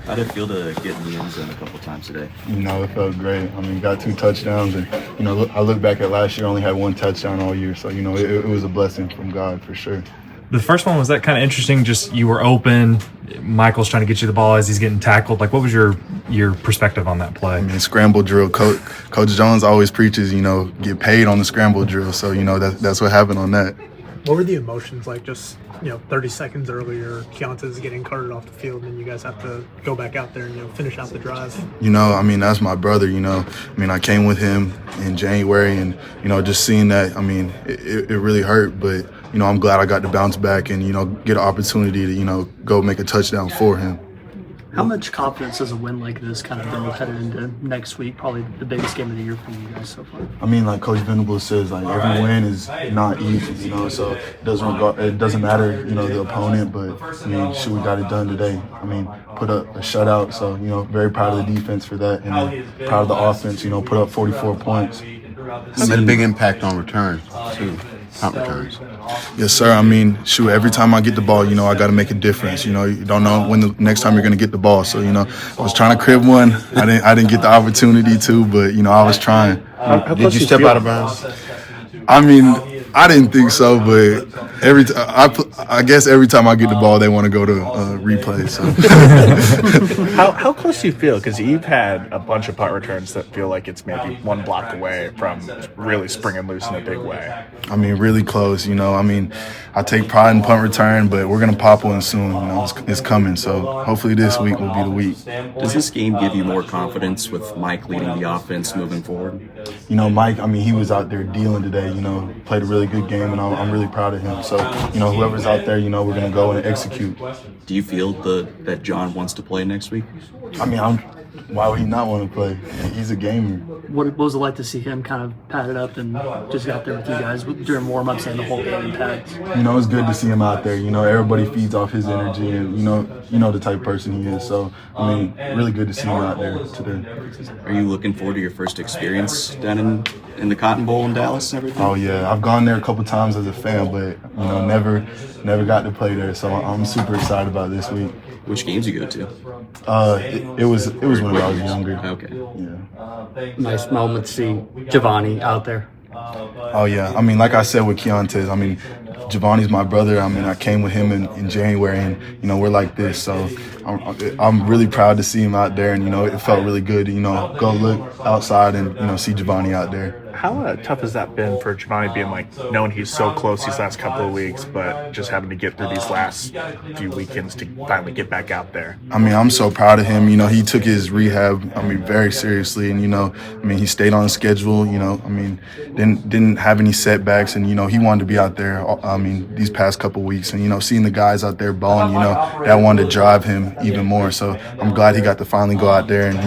How did it feel to get in the end zone a couple times today? It felt great. Got 2 touchdowns, and I look back at last year, only had 1 touchdown all year. So it was a blessing from God for sure. The first one, was that kind of interesting? Just you were open. Michael's trying to get you the ball as he's getting tackled. Like, what was your perspective on that play? Scramble drill. Coach Jones always preaches, get paid on the scramble drill. So that's what happened on that. What were the emotions like? Just 30 seconds earlier, Keontae's getting carted off the field, and you guys have to go back out there and finish out the drive. That's my brother. I came with him in January, and just seeing that, it really hurt, but I'm glad I got to bounce back and get an opportunity to go make a touchdown for him. How much confidence does a win like this kind of build headed into next week, probably the biggest game of the year for you guys so far? Like Coach Venables says, every win is not easy, so it doesn't matter, the opponent, but we got it done today. Put up a shutout, so very proud of the defense for that, and proud of the offense, put up 44 points. It's had a big impact on returns too. Punt returns. Yes, sir. Every time I get the ball, I got to make a difference. You don't know when the next time you're going to get the ball. So, I was trying to crib one. I didn't get the opportunity to, but, I was trying. Did you step out of bounds? I didn't think so, but I guess every time I get the ball, they want to go to replay. So, how close do you feel? Because you've had a bunch of punt returns that feel like it's maybe 1 block away from really springing loose in a big way. Really close. I take pride in punt return, but we're gonna pop one soon. It's coming. So hopefully this week will be the week. Does this game give you more confidence with Mike leading the offense moving forward? Mike. He was out there dealing today. Played a really good game, and I'm really proud of him. So, whoever's out there, we're going to go and execute. Do you feel that John wants to play next week? Why would he not want to play? He's a gamer. What was it like to see him kind of padded up and just got there with you guys during warm-ups and the whole game in pads? It's good to see him out there. Everybody feeds off his energy, and you know the type of person he is. So, really good to see him out there today. Are you looking forward to your first experience down in the Cotton Bowl in Dallas and everything? Oh yeah, I've gone there a couple times as a fan, but never got to play there. So I'm super excited about this week. Which games you go to? It was when I was younger. Okay. Yeah. Nice moment to see Giovanni out there. Oh yeah, like I said with Keontae, Giovanni's my brother. I came with him in January, and we're like this. So I'm really proud to see him out there, and it felt really good to go look outside and see Giovanni out there. How tough has that been for Giovanni, being knowing he's so close these last couple of weeks, but just having to get through these last few weekends to finally get back out there? I'm so proud of him. He took his rehab, very seriously, and he stayed on schedule. Didn't have any setbacks, and he wanted to be out there. These past couple weeks, and seeing the guys out there balling, that wanted to drive him even more. So I'm glad he got to finally go out there and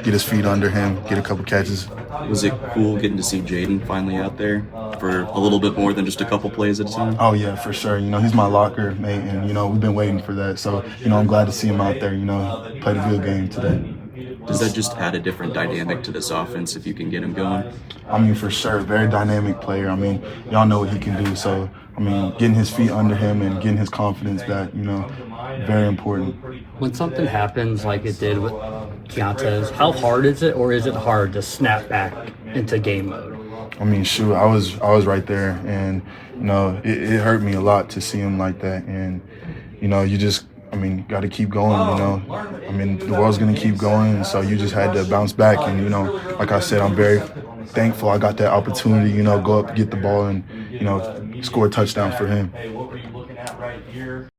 get his feet under him, get a couple catches. Was it cool getting to see Jaden finally out there for a little bit more than just a couple plays at a time? Oh yeah, for sure. He's my locker mate, and we've been waiting for that. So I'm glad to see him out there. Played a good game today. Does that just add a different dynamic to this offense if you can get him going? For sure. Very dynamic player. Y'all know what he can do. So, getting his feet under him and getting his confidence back, very important. When something happens like it did with Keontae, how hard is it, or is it hard to snap back into game mode? Shoot, I was right there, and, it hurt me a lot to see him like that. And, you just, got to keep going, the world's going to keep going, and so you just had to bounce back. And, like I said, I'm very thankful I got that opportunity, go up, get the ball, and, score a touchdown for him.